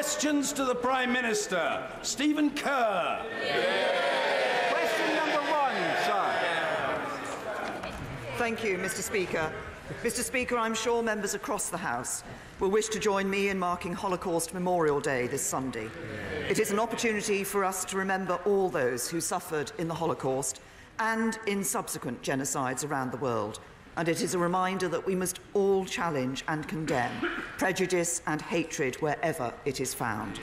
Questions to the Prime Minister. Stephen Kerr. Yeah. Question number 1, sir. Thank you, Mr. Speaker. Mr. Speaker, I'm sure members across the House will wish to join me in marking Holocaust Memorial Day this Sunday. It is an opportunity for us to remember all those who suffered in the Holocaust and in subsequent genocides around the world. And it is a reminder that we must all challenge and condemn prejudice and hatred wherever it is found.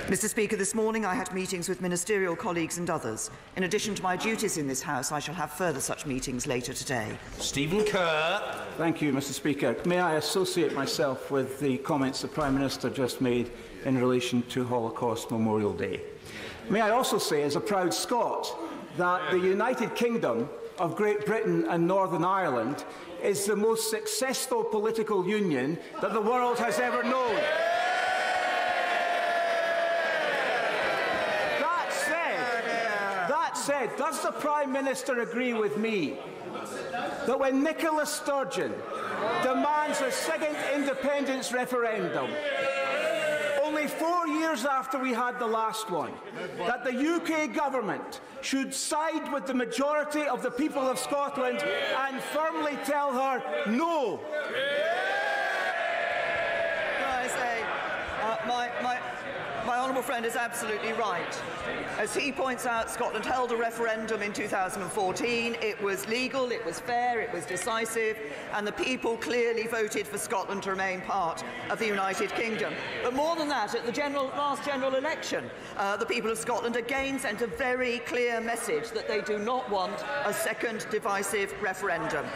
Mr. Speaker, this morning I had meetings with ministerial colleagues and others. In addition to my duties in this House, I shall have further such meetings later today. Stephen Kerr. Thank you, Mr. Speaker. May I associate myself with the comments the Prime Minister just made in relation to Holocaust Memorial Day. May I also say, as a proud Scot, that the United Kingdom of Great Britain and Northern Ireland is the most successful political union that the world has ever known. That said, does the Prime Minister agree with me that when Nicola Sturgeon demands a second independence referendum, only 4 years after we had the last one, that the UK government should side with the majority of the people of Scotland and firmly tell her no? Can I say, my honourable friend is absolutely right. As he points out, Scotland held a referendum in 2014. It was legal, it was fair, it was decisive, and the people clearly voted for Scotland to remain part of the United Kingdom. But more than that, at the last general election, the people of Scotland again sent a very clear message that they do not want a second divisive referendum.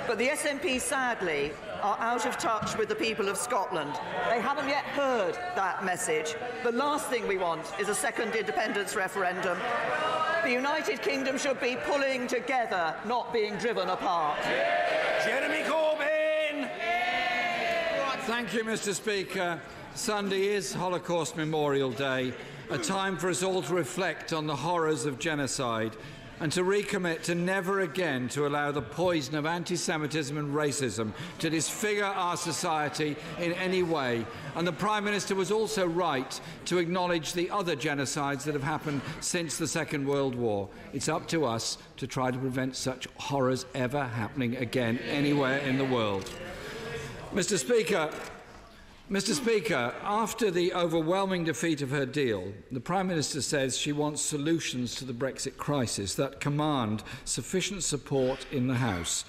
But the SNP, sadly, are out of touch with the people of Scotland. They haven't yet heard that message. The last thing we want is a second independence referendum. The United Kingdom should be pulling together, not being driven apart. Jeremy Corbyn. Thank you, Mr. Speaker. Sunday is Holocaust Memorial Day, a time for us all to reflect on the horrors of genocide and to recommit to never again to allow the poison of anti-Semitism and racism to disfigure our society in any way. And the Prime Minister was also right to acknowledge the other genocides that have happened since the Second World War. It's up to us to try to prevent such horrors ever happening again anywhere in the world. Mr. Speaker, after the overwhelming defeat of her deal, the Prime Minister says she wants solutions to the Brexit crisis that command sufficient support in the House.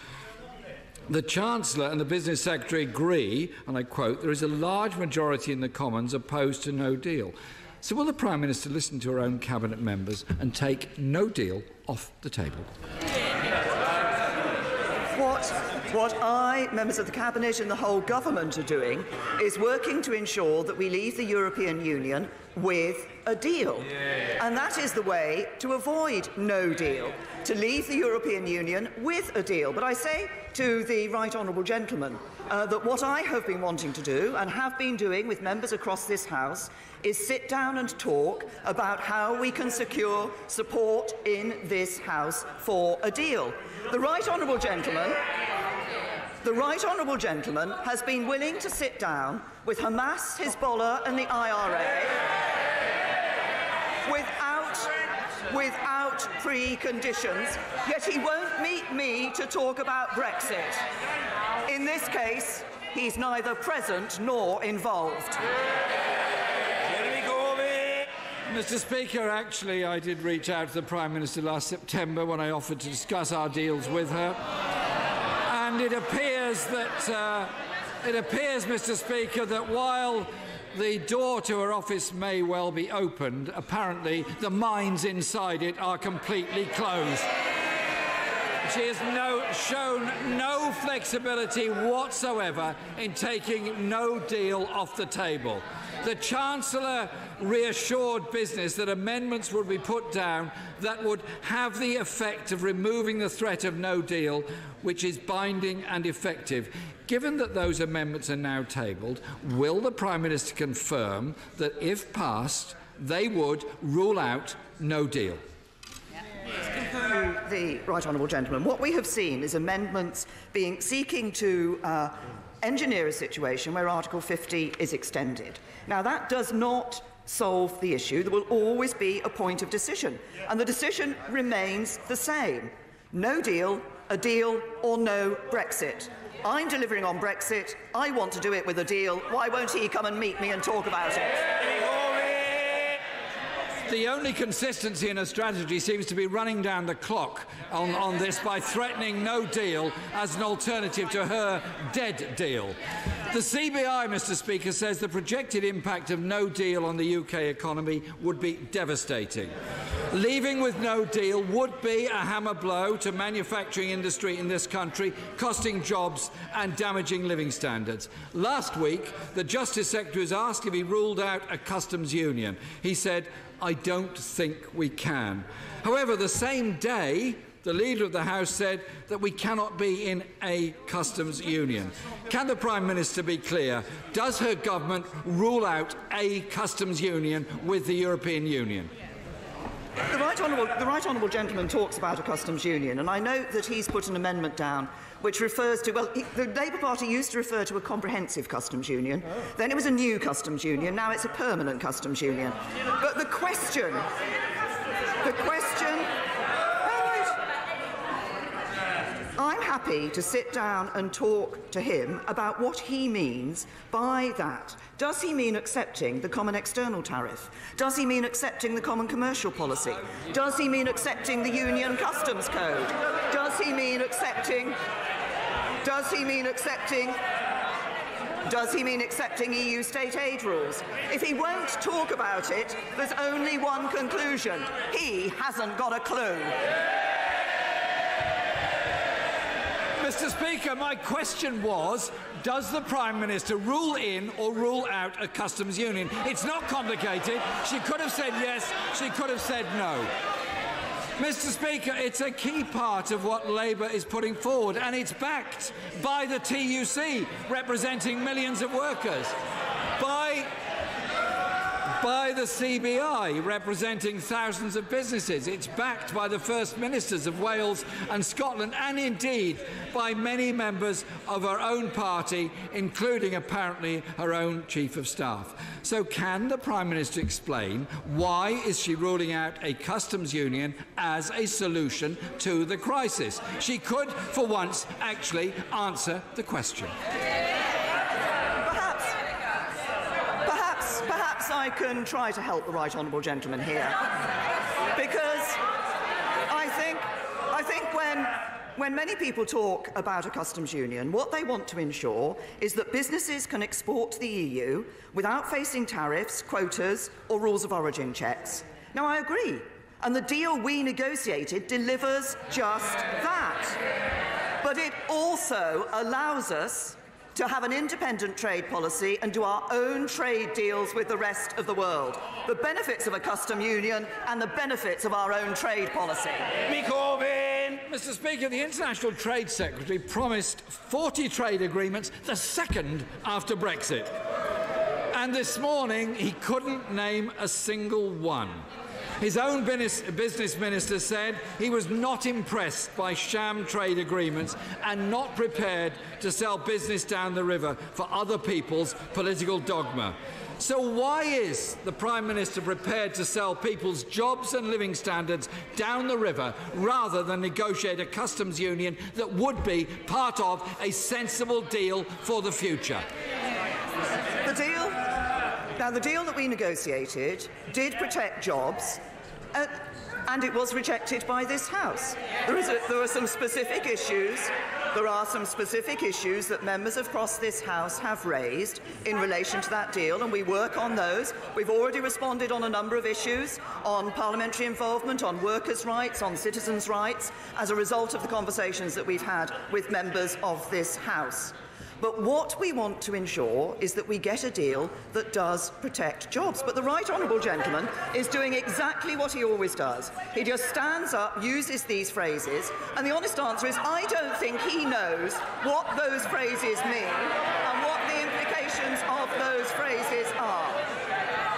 The Chancellor and the Business Secretary agree, and I quote, there is a large majority in the Commons opposed to no deal. So will the Prime Minister listen to her own Cabinet members and take no deal off the table? What I, members of the Cabinet and the whole government are doing is working to ensure that we leave the European Union with a deal. And that is the way to avoid no deal, to leave the European Union with a deal. But I say to the right honourable gentleman that what I have been wanting to do and have been doing with members across this House is sit down and talk about how we can secure support in this House for a deal. The right honourable gentleman has been willing to sit down with Hamas, Hezbollah and the IRA without preconditions, yet he won't meet me to talk about Brexit. In this case, he's neither present nor involved. Mr. Speaker, actually, I did reach out to the Prime Minister last September when I offered to discuss our deals with her. And it appears, Mr. Speaker, that while the door to her office may well be opened, apparently the minds inside it are completely closed. She has shown no flexibility whatsoever in taking no deal off the table. The Chancellor reassured business that amendments would be put down that would have the effect of removing the threat of no deal, which is binding and effective. Given that those amendments are now tabled, will the Prime Minister confirm that, if passed, they would rule out no deal? The right honourable gentleman, what we have seen is amendments seeking to engineer a situation where Article 50 is extended. Now, that does not solve the issue. There will always be a point of decision, and the decision remains the same. No deal, a deal, or no Brexit. I'm delivering on Brexit. I want to do it with a deal. Why won't he come and meet me and talk about it? The only consistency in her strategy seems to be running down the clock on this by threatening no deal as an alternative to her dead deal. The CBI, Mr. Speaker, says the projected impact of no deal on the UK economy would be devastating. Leaving with no deal would be a hammer blow to manufacturing industry in this country, costing jobs and damaging living standards. Last week, the Justice Secretary was asked if he ruled out a customs union. He said, "I don't think we can." However, the same day, the Leader of the House said that we cannot be in a customs union. Can the Prime Minister be clear? Does her government rule out a customs union with the European Union? The right honourable gentleman talks about a customs union, and I note that he's put an amendment down which refers to, well, the Labour Party used to refer to a comprehensive customs union, then it was a new customs union, now it's a permanent customs union. But the question, I'm happy to sit down and talk to him about what he means by that. Does he mean accepting the common external tariff? Does he mean accepting the common commercial policy? Does he mean accepting the union customs code? Does he mean accepting EU state aid rules? If he won't talk about it, there's only one conclusion. He hasn't got a clue. Mr. Speaker, my question was, does the Prime Minister rule in or rule out a customs union? It's not complicated. She could have said yes, she could have said no. Mr. Speaker, it's a key part of what Labour is putting forward, and it's backed by the TUC, representing millions of workers, by the CBI, representing thousands of businesses. It's backed by the First Ministers of Wales and Scotland, and indeed by many members of her own party, including apparently her own Chief of Staff. So can the Prime Minister explain why is she ruling out a customs union as a solution to the crisis? She could, for once, actually answer the question. Perhaps I can try to help the right honourable gentleman here, because I think when many people talk about a customs union, what they want to ensure is that businesses can export to the EU without facing tariffs, quotas or rules of origin checks. Now, I agree, and the deal we negotiated delivers just that. But it also allows us to have an independent trade policy and do our own trade deals with the rest of the world. The benefits of a customs union and the benefits of our own trade policy. Corbyn! Mr. Speaker, the International Trade Secretary promised 40 trade agreements, the second after Brexit. And this morning, he couldn't name a single one. His own business minister said he was not impressed by sham trade agreements and not prepared to sell business down the river for other people's political dogma. So why is the Prime Minister prepared to sell people's jobs and living standards down the river rather than negotiate a customs union that would be part of a sensible deal for the future? The deal that we negotiated did protect jobs, and it was rejected by this House. There are some specific issues. There are some specific issues that members across this House have raised in relation to that deal, and we work on those. We've already responded on a number of issues, on parliamentary involvement, on workers' rights, on citizens' rights, as a result of the conversations that we've had with members of this House. But what we want to ensure is that we get a deal that does protect jobs. But the right honourable gentleman is doing exactly what he always does. He just stands up, uses these phrases, and the honest answer is I don't think he knows what those phrases mean and what the implications of those phrases are.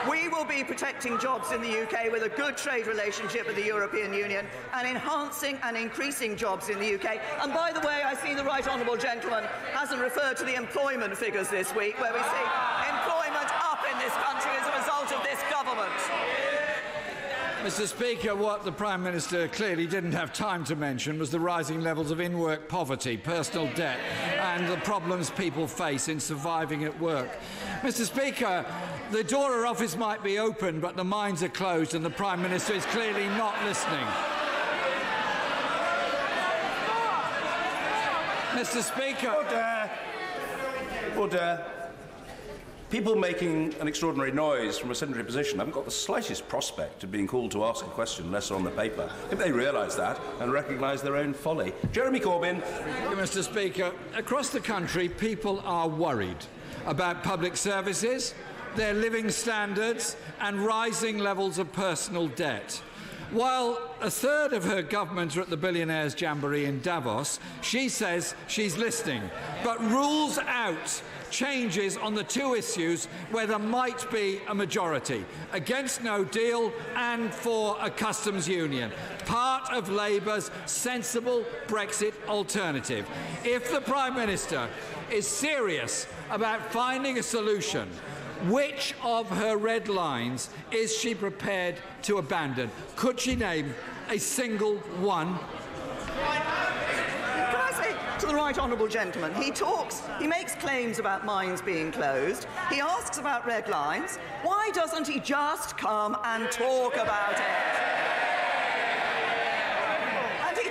We will be protecting jobs in the UK with a good trade relationship with the European Union and enhancing and increasing jobs in the UK. And by the way, I see the right honourable gentleman hasn't referred to the employment figures this week, where we see employment up in this country as a result of this government. Mr. Speaker, what the Prime Minister clearly didn't have time to mention was the rising levels of in-work poverty, personal debt and the problems people face in surviving at work. Mr. Speaker, the door of office might be open, but the minds are closed and the Prime Minister is clearly not listening. Mr. Speaker. Order. Order. People making an extraordinary noise from a sedentary position haven't got the slightest prospect of being called to ask a question unless they're on the paper. If they realise that and recognise their own folly. Jeremy Corbyn. Thank you, Mr. Speaker. Across the country, people are worried about public services, their living standards and rising levels of personal debt. While a third of her government are at the Billionaires' Jamboree in Davos, she says she's listening, but rules out changes on the two issues where there might be a majority: against no deal and for a customs union, part of Labour's sensible Brexit alternative. If the Prime Minister is serious about finding a solution, which of her red lines is she prepared to abandon? Could she name a single one? Can I say to the right honourable gentleman, he makes claims about mines being closed, he asks about red lines. Why doesn't he just come and talk about it? And he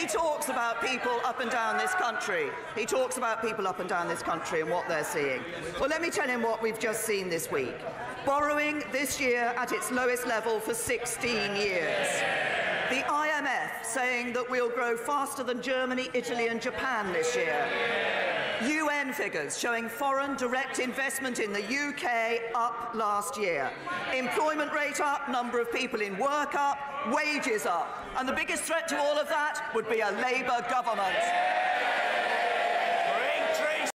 talks about people up and down this country. He talks about people up and down this country and what they're seeing. Well, let me tell him what we've just seen this week. Borrowing this year at its lowest level for 16 years. The IMF saying that we'll grow faster than Germany, Italy and Japan this year. UN figures showing foreign direct investment in the UK up last year. Employment rate up, number of people in work up, wages up. And the biggest threat to all of that would be a Labour government.